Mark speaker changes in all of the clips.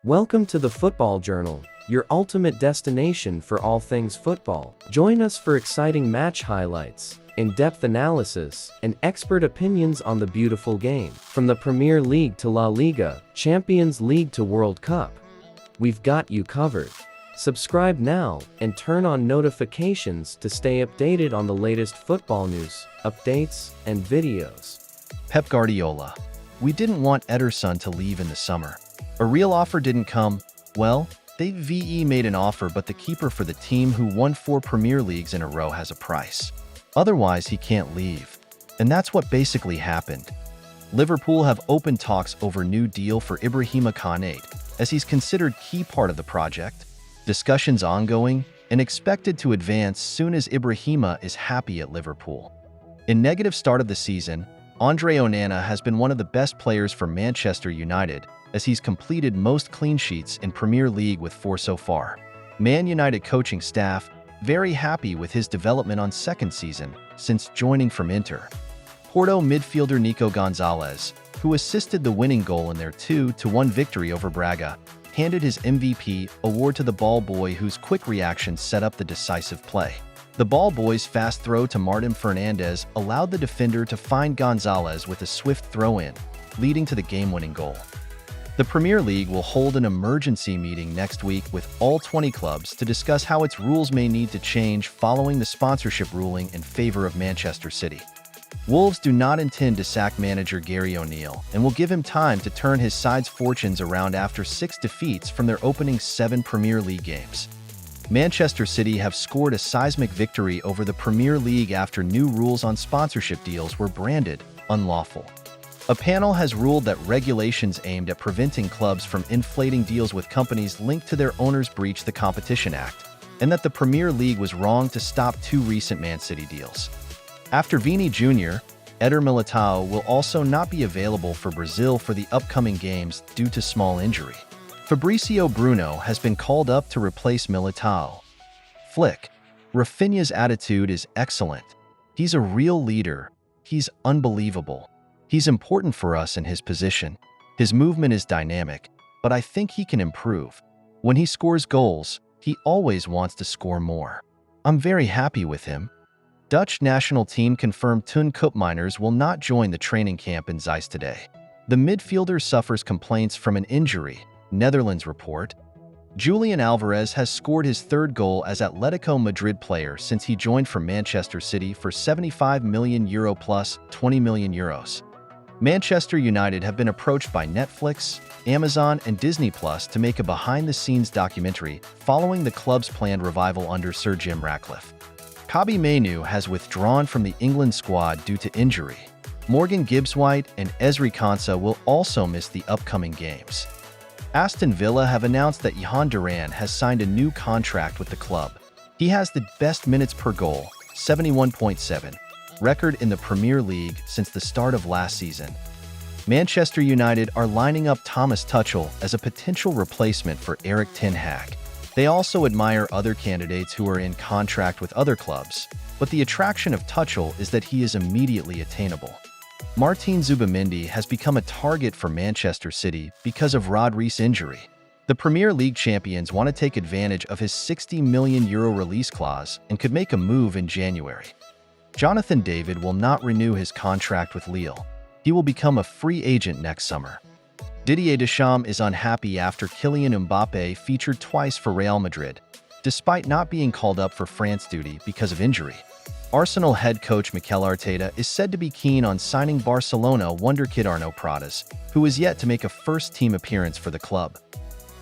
Speaker 1: Welcome to the Football Journal, your ultimate destination for all things football. Join us for exciting match highlights, in-depth analysis, and expert opinions on the beautiful game. From the Premier League to La Liga, Champions League to World Cup, we've got you covered. Subscribe now and turn on notifications to stay updated on the latest football news, updates, and videos.
Speaker 2: Pep Guardiola. We didn't want Ederson to leave in the summer. A real offer didn't come. Well, they've made an offer, but the keeper for the team who won 4 Premier Leagues in a row has a price. Otherwise, he can't leave. And that's what basically happened. Liverpool have opened talks over new deal for Ibrahima Konate, as he's considered key part of the project. Discussions ongoing and expected to advance soon as Ibrahima is happy at Liverpool. In negative start of the season, Andre Onana has been one of the best players for Manchester United, as he's completed most clean sheets in Premier League with 4 so far. Man United coaching staff very happy with his development on second season since joining from Inter. Porto midfielder Nico Gonzalez, who assisted the winning goal in their 2-1 victory over Braga, handed his MVP award to the ball boy, whose quick reaction set up the decisive play. The ball boy's fast throw to Martin Fernandez allowed the defender to find Gonzalez with a swift throw-in, leading to the game-winning goal. The Premier League will hold an emergency meeting next week with all 20 clubs to discuss how its rules may need to change following the sponsorship ruling in favor of Manchester City. Wolves do not intend to sack manager Gary O'Neill and will give him time to turn his side's fortunes around after 6 defeats from their opening 7 Premier League games. Manchester City have scored a seismic victory over the Premier League after new rules on sponsorship deals were branded unlawful. A panel has ruled that regulations aimed at preventing clubs from inflating deals with companies linked to their owners breach the Competition Act, and that the Premier League was wrong to stop 2 recent Man City deals. After Vini Jr., Eder Militao will also not be available for Brazil for the upcoming games due to small injury. Fabricio Bruno has been called up to replace Militao. Flick. Rafinha's attitude is excellent. He's a real leader. He's unbelievable. He's important for us in his position. His movement is dynamic, but I think he can improve. When he scores goals, he always wants to score more. I'm very happy with him. Dutch national team confirmed Teun Koopmeiners will not join the training camp in Zeist today. The midfielder suffers complaints from an injury, Netherlands report. Julian Alvarez has scored his 3rd goal as Atletico Madrid player since he joined from Manchester City for €75 million plus €20 million. Manchester United have been approached by Netflix, Amazon, and Disney Plus to make a behind-the-scenes documentary following the club's planned revival under Sir Jim Ratcliffe. Kobbie Mainoo has withdrawn from the England squad due to injury. Morgan Gibbs-White and Ezri Konsa will also miss the upcoming games. Aston Villa have announced that Johan Duran has signed a new contract with the club. He has the best minutes per goal, 71.7, record in the Premier League since the start of last season. Manchester United are lining up Thomas Tuchel as a potential replacement for Erik ten Hag. They also admire other candidates who are in contract with other clubs, but the attraction of Tuchel is that he is immediately attainable. Martin Zubimendi has become a target for Manchester City because of Rodri's injury. The Premier League champions want to take advantage of his €60 million release clause and could make a move in January. Jonathan David will not renew his contract with Lille. He will become a free agent next summer. Didier Deschamps is unhappy after Kylian Mbappé featured twice for Real Madrid, despite not being called up for France duty because of injury. Arsenal head coach Mikel Arteta is said to be keen on signing Barcelona wonderkid Arnaud Pradas, who is yet to make a first-team appearance for the club.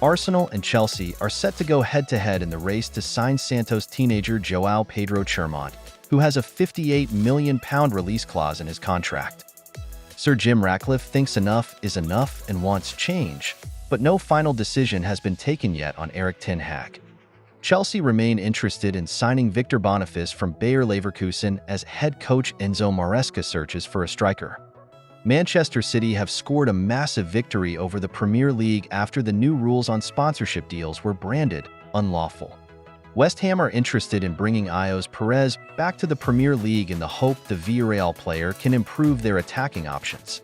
Speaker 2: Arsenal and Chelsea are set to go head-to-head in the race to sign Santos teenager João Pedro Chermont, who has a £58 million release clause in his contract. Sir Jim Ratcliffe thinks enough is enough and wants change, but no final decision has been taken yet on Erik ten Hag. Chelsea remain interested in signing Victor Boniface from Bayer Leverkusen as head coach Enzo Maresca searches for a striker. Manchester City have scored a massive victory over the Premier League after the new rules on sponsorship deals were branded unlawful. West Ham are interested in bringing Ios Perez back to the Premier League in the hope the Villarreal player can improve their attacking options.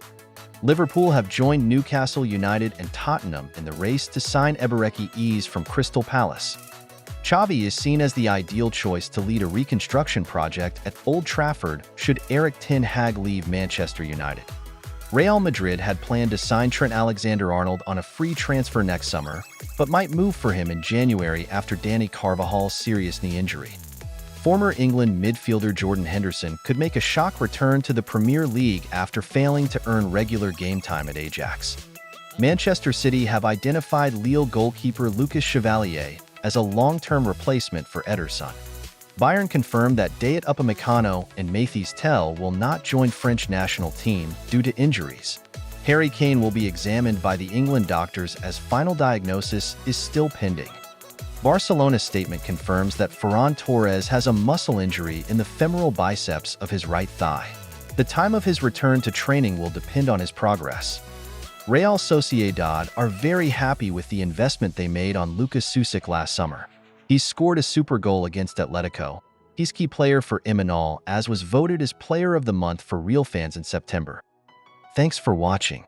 Speaker 2: Liverpool have joined Newcastle United and Tottenham in the race to sign Eberechi from Crystal Palace. Xavi is seen as the ideal choice to lead a reconstruction project at Old Trafford should Erik ten Hag leave Manchester United. Real Madrid had planned to sign Trent Alexander-Arnold on a free transfer next summer, but might move for him in January after Dani Carvajal's serious knee injury. Former England midfielder Jordan Henderson could make a shock return to the Premier League after failing to earn regular game time at Ajax. Manchester City have identified Lille goalkeeper Lucas Chevalier as a long-term replacement for Ederson. Bayern confirmed that Dayot Upamecano and Mathys Tel will not join French national team due to injuries. Harry Kane will be examined by the England doctors as final diagnosis is still pending. Barcelona's statement confirms that Ferran Torres has a muscle injury in the femoral biceps of his right thigh. The time of his return to training will depend on his progress. Real Sociedad are very happy with the investment they made on Lucas Susic last summer. He scored a super goal against Atletico. He's key player for Imanol, as was voted as Player of the Month for Real fans in September. Thanks for watching.